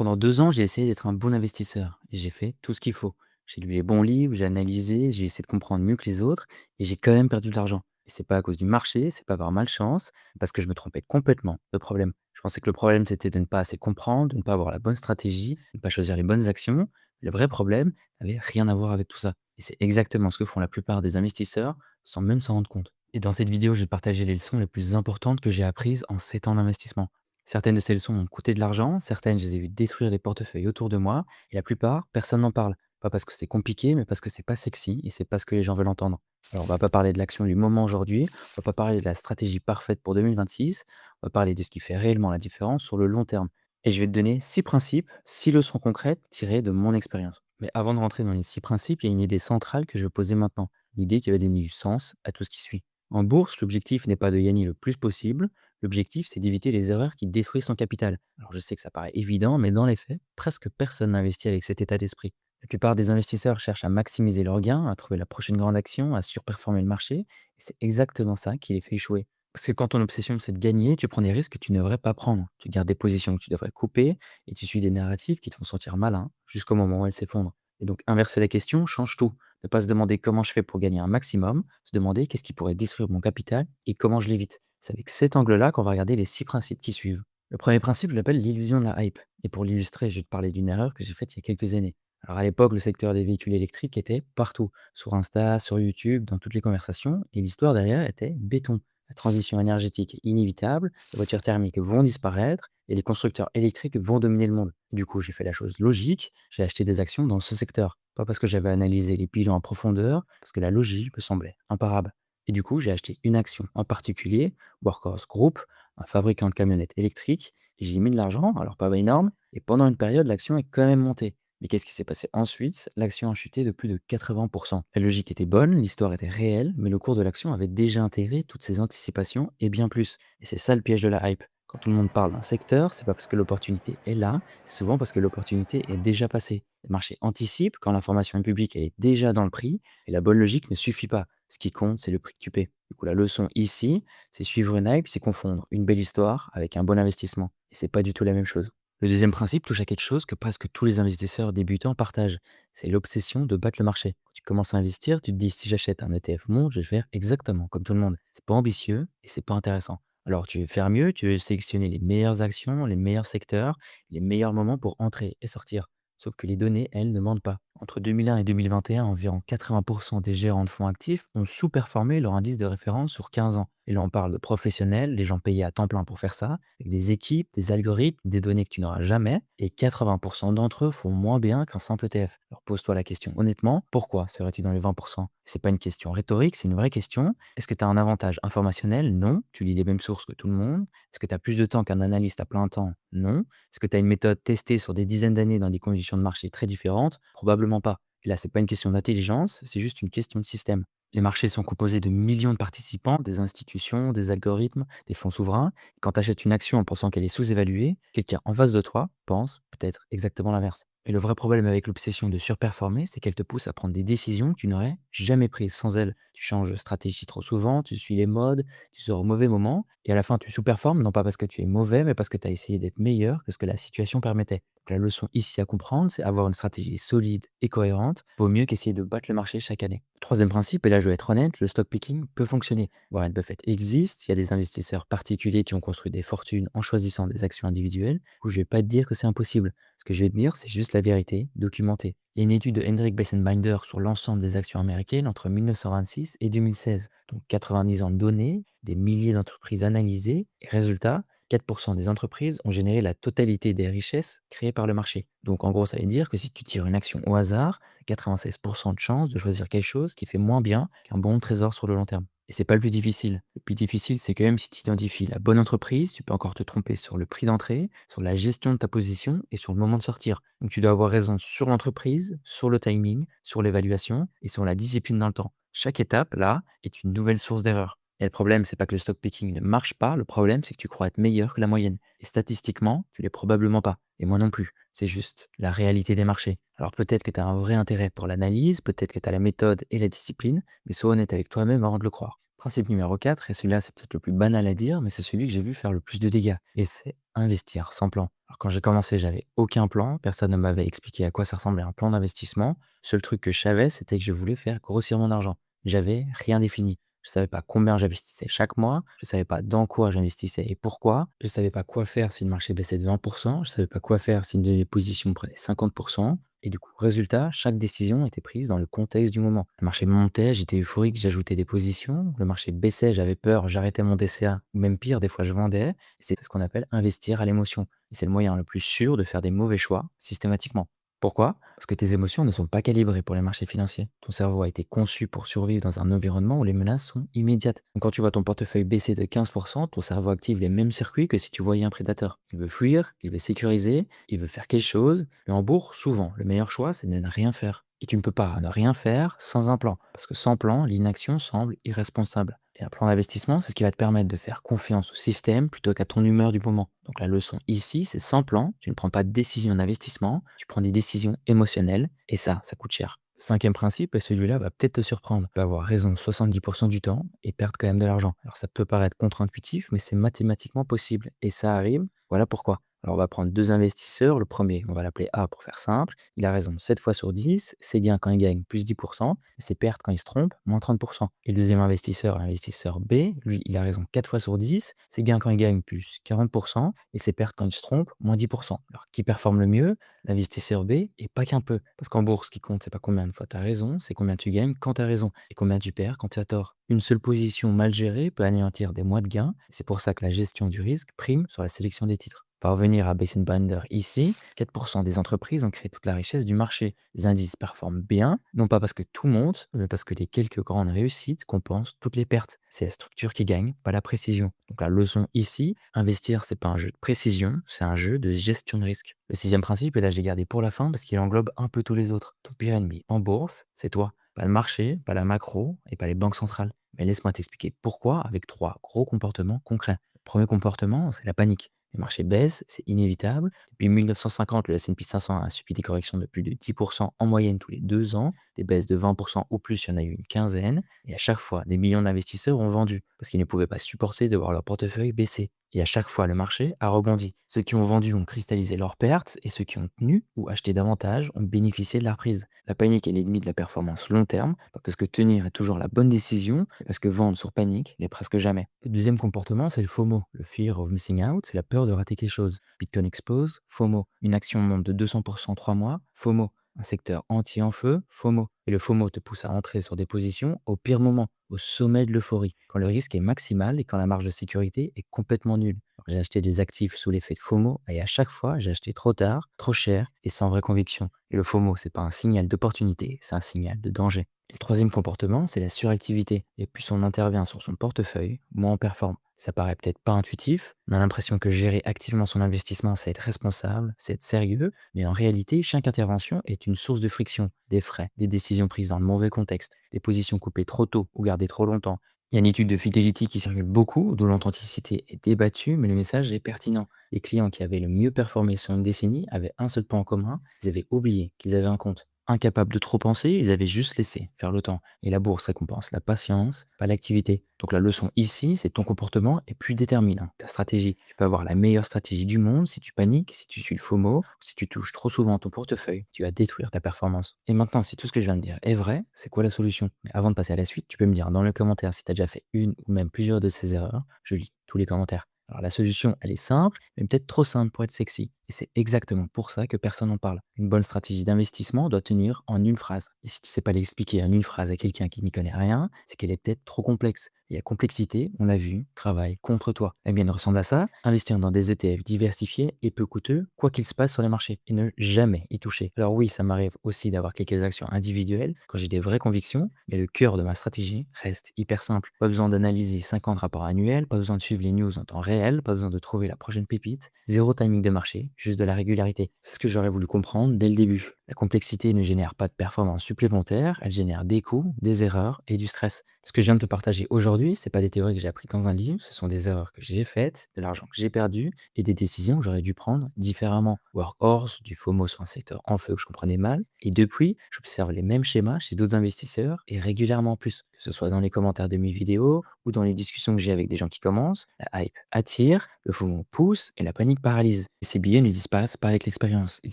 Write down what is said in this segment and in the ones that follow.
Pendant 2 ans, j'ai essayé d'être un bon investisseur et j'ai fait tout ce qu'il faut. J'ai lu les bons livres, j'ai analysé, j'ai essayé de comprendre mieux que les autres et j'ai quand même perdu de l'argent. Et c'est pas à cause du marché, c'est pas par malchance, parce que je me trompais complètement, le problème. Je pensais que le problème, c'était de ne pas assez comprendre, de ne pas avoir la bonne stratégie, de ne pas choisir les bonnes actions. Le vrai problème n'avait rien à voir avec tout ça. Et c'est exactement ce que font la plupart des investisseurs sans même s'en rendre compte. Et dans cette vidéo, je vais partager les leçons les plus importantes que j'ai apprises en 7 ans d'investissement. Certaines de ces leçons m'ont coûté de l'argent, certaines, je les ai vues détruire des portefeuilles autour de moi, et la plupart, personne n'en parle. Pas parce que c'est compliqué, mais parce que c'est pas sexy et c'est pas ce que les gens veulent entendre. Alors, on va pas parler de l'action du moment aujourd'hui, on va pas parler de la stratégie parfaite pour 2026, on va parler de ce qui fait réellement la différence sur le long terme. Et je vais te donner 6 principes, 6 leçons concrètes tirées de mon expérience. Mais avant de rentrer dans les 6 principes, il y a une idée centrale que je veux poser maintenant. L'idée qui va donner du sens à tout ce qui suit. En bourse, l'objectif n'est pas de gagner le plus possible, l'objectif, c'est d'éviter les erreurs qui détruisent son capital. Alors je sais que ça paraît évident, mais dans les faits, presque personne n'investit avec cet état d'esprit. La plupart des investisseurs cherchent à maximiser leurs gains, à trouver la prochaine grande action, à surperformer le marché, et c'est exactement ça qui les fait échouer. Parce que quand ton obsession c'est de gagner, tu prends des risques que tu ne devrais pas prendre. Tu gardes des positions que tu devrais couper, et tu suis des narratifs qui te font sentir malin jusqu'au moment où elles s'effondrent. Et donc inverser la question change tout. Ne pas se demander comment je fais pour gagner un maximum, se demander qu'est-ce qui pourrait détruire mon capital et comment je l'évite. C'est avec cet angle-là qu'on va regarder les 6 principes qui suivent. Le premier principe, je l'appelle l'illusion de la hype. Et pour l'illustrer, je vais te parler d'une erreur que j'ai faite il y a quelques années. Alors à l'époque, le secteur des véhicules électriques était partout, sur Insta, sur YouTube, dans toutes les conversations, et l'histoire derrière était béton. La transition énergétique est inévitable, les voitures thermiques vont disparaître, et les constructeurs électriques vont dominer le monde. Du coup, j'ai fait la chose logique, j'ai acheté des actions dans ce secteur. Pas parce que j'avais analysé les bilans en profondeur, parce que la logique me semblait imparable. Et du coup, j'ai acheté une action en particulier, Workhorse Group, un fabricant de camionnettes électriques, et j'y ai mis de l'argent, alors pas énorme, et pendant une période, l'action est quand même montée. Mais qu'est-ce qui s'est passé ensuite? L'action a chuté de plus de 80%. La logique était bonne, l'histoire était réelle, mais le cours de l'action avait déjà intégré toutes ces anticipations et bien plus. Et c'est ça le piège de la hype. Quand tout le monde parle d'un secteur, c'est pas parce que l'opportunité est là, c'est souvent parce que l'opportunité est déjà passée. Le marché anticipe quand l'information est publique, elle est déjà dans le prix, et la bonne logique ne suffit pas. Ce qui compte, c'est le prix que tu paies. Du coup, la leçon ici, c'est suivre une hype, c'est confondre une belle histoire avec un bon investissement. Et c'est pas du tout la même chose. Le deuxième principe touche à quelque chose que presque tous les investisseurs débutants partagent. C'est l'obsession de battre le marché. Quand tu commences à investir, tu te dis si j'achète un ETF monde, je vais faire exactement comme tout le monde. C'est pas ambitieux et c'est pas intéressant. Alors tu veux faire mieux, tu veux sélectionner les meilleures actions, les meilleurs secteurs, les meilleurs moments pour entrer et sortir. Sauf que les données, elles, ne mentent pas. Entre 2001 et 2021, environ 80% des gérants de fonds actifs ont sous-performé leur indice de référence sur 15 ans. Et là, on parle de professionnels, les gens payés à temps plein pour faire ça, avec des équipes, des algorithmes, des données que tu n'auras jamais. Et 80% d'entre eux font moins bien qu'un simple ETF. Alors pose-toi la question honnêtement, pourquoi serais-tu dans les 20%? C'est pas une question rhétorique, c'est une vraie question. Est-ce que tu as un avantage informationnel? Non. Tu lis les mêmes sources que tout le monde. Est-ce que tu as plus de temps qu'un analyste à plein temps? Non. Est-ce que tu as une méthode testée sur des dizaines d'années dans des conditions de marché très différentes? Probablement pas. Et là, c'est pas une question d'intelligence, c'est juste une question de système. Les marchés sont composés de millions de participants, des institutions, des algorithmes, des fonds souverains. Quand tu achètes une action en pensant qu'elle est sous-évaluée, quelqu'un en face de toi pense peut-être exactement l'inverse. Et le vrai problème avec l'obsession de surperformer, c'est qu'elle te pousse à prendre des décisions que tu n'aurais jamais prises sans elle. Tu changes de stratégie trop souvent, tu suis les modes, tu sors au mauvais moment, et à la fin tu sous-performes, non pas parce que tu es mauvais, mais parce que tu as essayé d'être meilleur que ce que la situation permettait. Donc la leçon ici à comprendre, c'est avoir une stratégie solide et cohérente, vaut mieux qu'essayer de battre le marché chaque année. Troisième principe, et là je vais être honnête, le stock picking peut fonctionner. Warren Buffett existe, il y a des investisseurs particuliers qui ont construit des fortunes en choisissant des actions individuelles, où je vais pas te dire que c'est impossible. Ce que je vais te dire, c'est juste la vérité, documentée. Il y a une étude de Hendrik Bessenbinder sur l'ensemble des actions américaines entre 1926 et 2016. Donc 90 ans de données, des milliers d'entreprises analysées, et résultat, 4% des entreprises ont généré la totalité des richesses créées par le marché. Donc en gros, ça veut dire que si tu tires une action au hasard, 96% de chances de choisir quelque chose qui fait moins bien qu'un bon trésor sur le long terme. Et c'est pas le plus difficile. Le plus difficile, c'est que même si tu identifies la bonne entreprise, tu peux encore te tromper sur le prix d'entrée, sur la gestion de ta position et sur le moment de sortir. Donc tu dois avoir raison sur l'entreprise, sur le timing, sur l'évaluation et sur la discipline dans le temps. Chaque étape, là, est une nouvelle source d'erreur. Et le problème, c'est pas que le stock picking ne marche pas, le problème, c'est que tu crois être meilleur que la moyenne. Et statistiquement, tu l'es probablement pas. Et moi non plus. C'est juste la réalité des marchés. Alors peut-être que tu as un vrai intérêt pour l'analyse, peut-être que tu as la méthode et la discipline, mais sois honnête avec toi-même avant de le croire. Principe numéro 4, et celui-là, c'est peut-être le plus banal à dire, mais c'est celui que j'ai vu faire le plus de dégâts. Et c'est investir sans plan. Alors, quand j'ai commencé, j'avais aucun plan. Personne ne m'avait expliqué à quoi ça ressemblait un plan d'investissement. Le seul truc que je savais, c'était que je voulais faire grossir mon argent. J'avais rien défini. Je savais pas combien j'investissais chaque mois. Je savais pas dans quoi j'investissais et pourquoi. Je savais pas quoi faire si le marché baissait de 20%. Je savais pas quoi faire si une de mes positions prenait 50%. Et du coup, résultat, chaque décision était prise dans le contexte du moment. Le marché montait, j'étais euphorique, j'ajoutais des positions. Le marché baissait, j'avais peur, j'arrêtais mon DCA. Ou même pire, des fois je vendais. C'est ce qu'on appelle investir à l'émotion. Et c'est le moyen le plus sûr de faire des mauvais choix systématiquement. Pourquoi? Parce que tes émotions ne sont pas calibrées pour les marchés financiers. Ton cerveau a été conçu pour survivre dans un environnement où les menaces sont immédiates. Donc quand tu vois ton portefeuille baisser de 15%, ton cerveau active les mêmes circuits que si tu voyais un prédateur. Il veut fuir, il veut sécuriser, il veut faire quelque chose. Mais en bourse, souvent, le meilleur choix, c'est de ne rien faire. Et tu ne peux pas ne rien faire sans un plan. Parce que sans plan, l'inaction semble irresponsable. Et un plan d'investissement, c'est ce qui va te permettre de faire confiance au système plutôt qu'à ton humeur du moment. Donc la leçon ici, c'est sans plan, tu ne prends pas de décision d'investissement, tu prends des décisions émotionnelles, et ça coûte cher. Le cinquième principe, et celui-là va peut-être te surprendre. Tu peux avoir raison 70% du temps et perdre quand même de l'argent. Alors ça peut paraître contre-intuitif, mais c'est mathématiquement possible. Et ça arrive, voilà pourquoi. Alors on va prendre deux investisseurs. Le premier, on va l'appeler A pour faire simple. Il a raison 7 fois sur 10. Ses gains quand il gagne, plus 10%. Et ses pertes quand il se trompe, moins 30%. Et le deuxième investisseur, l'investisseur B, lui, il a raison 4 fois sur 10. Ses gains quand il gagne, plus 40%. Et ses pertes quand il se trompe, moins 10%. Alors qui performe le mieux? L'investisseur B, et pas qu'un peu. Parce qu'en bourse, ce qui compte, c'est pas combien de fois tu as raison, c'est combien tu gagnes quand tu as raison. Et combien tu perds quand tu as tort. Une seule position mal gérée peut anéantir des mois de gains. C'est pour ça que la gestion du risque prime sur la sélection des titres. Pour revenir à Basin Binder ici, 4% des entreprises ont créé toute la richesse du marché. Les indices performent bien, non pas parce que tout monte, mais parce que les quelques grandes réussites compensent toutes les pertes. C'est la structure qui gagne, pas la précision. Donc la leçon ici, investir, c'est pas un jeu de précision, c'est un jeu de gestion de risque. Le sixième principe, et là je l'ai gardé pour la fin parce qu'il englobe un peu tous les autres. Ton pire ennemi en bourse, c'est toi. Pas le marché, pas la macro et pas les banques centrales. Mais laisse-moi t'expliquer pourquoi avec trois gros comportements concrets. Le premier comportement, c'est la panique. Les marchés baissent, c'est inévitable. Depuis 1950, le S&P 500 a subi des corrections de plus de 10% en moyenne tous les 2 ans. Des baisses de 20% ou plus, il y en a eu une quinzaine. Et à chaque fois, des millions d'investisseurs ont vendu parce qu'ils ne pouvaient pas supporter de voir leur portefeuille baisser. Et à chaque fois, le marché a rebondi. Ceux qui ont vendu ont cristallisé leurs pertes et ceux qui ont tenu ou acheté davantage ont bénéficié de la reprise. La panique est l'ennemi de la performance long terme, pas parce que tenir est toujours la bonne décision, mais parce que vendre sur panique l'est presque jamais. Le deuxième comportement, c'est le FOMO, le Fear of Missing Out, c'est la peur de rater quelque chose. Bitcoin expose, FOMO. Une action monte de 200% en 3 mois, FOMO. Un secteur entier en feu, FOMO. Et le FOMO te pousse à entrer sur des positions au pire moment, au sommet de l'euphorie, quand le risque est maximal et quand la marge de sécurité est complètement nulle. Alors, j'ai acheté des actifs sous l'effet de FOMO et à chaque fois, j'ai acheté trop tard, trop cher et sans vraie conviction. Et le FOMO, c'est pas un signal d'opportunité, c'est un signal de danger. Et le troisième comportement, c'est la suractivité. Et plus on intervient sur son portefeuille, moins on performe. Ça paraît peut-être pas intuitif, on a l'impression que gérer activement son investissement, c'est être responsable, c'est être sérieux, mais en réalité, chaque intervention est une source de friction, des frais, des décisions prises dans le mauvais contexte, des positions coupées trop tôt ou gardées trop longtemps. Il y a une étude de Fidelity qui circule beaucoup, dont l'authenticité est débattue, mais le message est pertinent. Les clients qui avaient le mieux performé sur une décennie avaient un seul point en commun, ils avaient oublié qu'ils avaient un compte. Incapables de trop penser, ils avaient juste laissé faire le temps. Et la bourse récompense la patience, pas l'activité. Donc la leçon ici, c'est que ton comportement est plus déterminant. Ta stratégie. Tu peux avoir la meilleure stratégie du monde, si tu paniques, si tu suis le FOMO, ou si tu touches trop souvent ton portefeuille, tu vas détruire ta performance. Et maintenant, si tout ce que je viens de dire est vrai, c'est quoi la solution? Mais avant de passer à la suite, tu peux me dire dans le commentaire si tu as déjà fait une ou même plusieurs de ces erreurs. Je lis tous les commentaires. Alors la solution, elle est simple, mais peut-être trop simple pour être sexy. Et c'est exactement pour ça que personne n'en parle. Une bonne stratégie d'investissement doit tenir en une phrase. Et si tu sais pas l'expliquer en une phrase à quelqu'un qui n'y connaît rien, c'est qu'elle est peut-être trop complexe. Et la complexité, on l'a vu, travaille contre toi. Eh bien, elle ressemble à ça, investir dans des ETF diversifiés et peu coûteux, quoi qu'il se passe sur les marchés, et ne jamais y toucher. Alors oui, ça m'arrive aussi d'avoir quelques actions individuelles quand j'ai des vraies convictions, mais le cœur de ma stratégie reste hyper simple. Pas besoin d'analyser 50 rapports annuels, pas besoin de suivre les news en temps réel, pas besoin de trouver la prochaine pépite, zéro timing de marché, juste de la régularité. C'est ce que j'aurais voulu comprendre dès le début. La complexité ne génère pas de performance supplémentaire, elle génère des coûts, des erreurs et du stress. Ce que je viens de te partager aujourd'hui, c'est pas des théories que j'ai appris dans un livre, ce sont des erreurs que j'ai faites, de l'argent que j'ai perdu et des décisions que j'aurais dû prendre différemment. Workhorse, du FOMO sur un secteur en feu que je comprenais mal. Et depuis, j'observe les mêmes schémas chez d'autres investisseurs et régulièrement plus, que ce soit dans les commentaires de mes vidéos ou dans les discussions que j'ai avec des gens qui commencent. La hype attire, le FOMO pousse et la panique paralyse. Et ces billets ne disparaissent pas avec l'expérience. Ils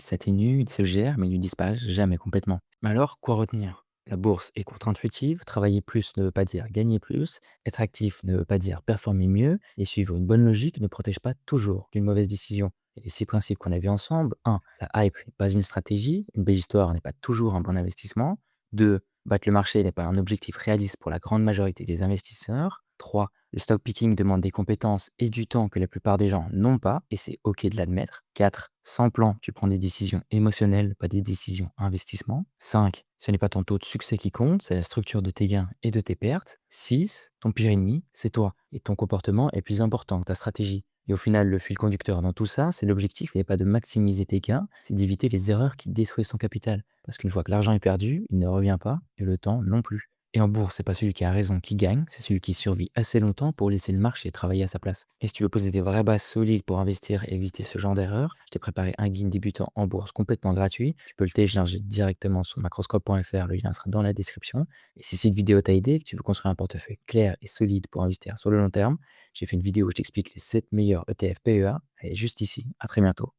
s'atténuent, ils se gèrent, mais ils ne disparaissent jamais complètement. Mais alors, quoi retenir? La bourse est contre-intuitive, travailler plus ne veut pas dire gagner plus, être actif ne veut pas dire performer mieux, et suivre une bonne logique ne protège pas toujours d'une mauvaise décision. Et les 6 principes qu'on a vus ensemble: 1. La hype n'est pas une stratégie, une belle histoire n'est pas toujours un bon investissement. 2. Battre le marché n'est pas un objectif réaliste pour la grande majorité des investisseurs. 3. Le stock picking demande des compétences et du temps que la plupart des gens n'ont pas, et c'est OK de l'admettre. 4. Sans plan, tu prends des décisions émotionnelles, pas des décisions investissement. 5. Ce n'est pas ton taux de succès qui compte, c'est la structure de tes gains et de tes pertes. 6. Ton pire ennemi, c'est toi, et ton comportement est plus important que ta stratégie. Et au final, le fil conducteur dans tout ça, c'est l'objectif n'est pas de maximiser tes gains, c'est d'éviter les erreurs qui détruisent ton capital. Parce qu'une fois que l'argent est perdu, il ne revient pas, et le temps non plus. Et en bourse, c'est pas celui qui a raison qui gagne, c'est celui qui survit assez longtemps pour laisser le marché travailler à sa place. Et si tu veux poser des vraies bases solides pour investir et éviter ce genre d'erreur, je t'ai préparé un guide débutant en bourse complètement gratuit. Tu peux le télécharger directement sur macroscope.fr, le lien sera dans la description. Et si cette vidéo t'a aidé, que tu veux construire un portefeuille clair et solide pour investir sur le long terme, j'ai fait une vidéo où je t'explique les 7 meilleurs ETF PEA. Elle est juste ici. À très bientôt.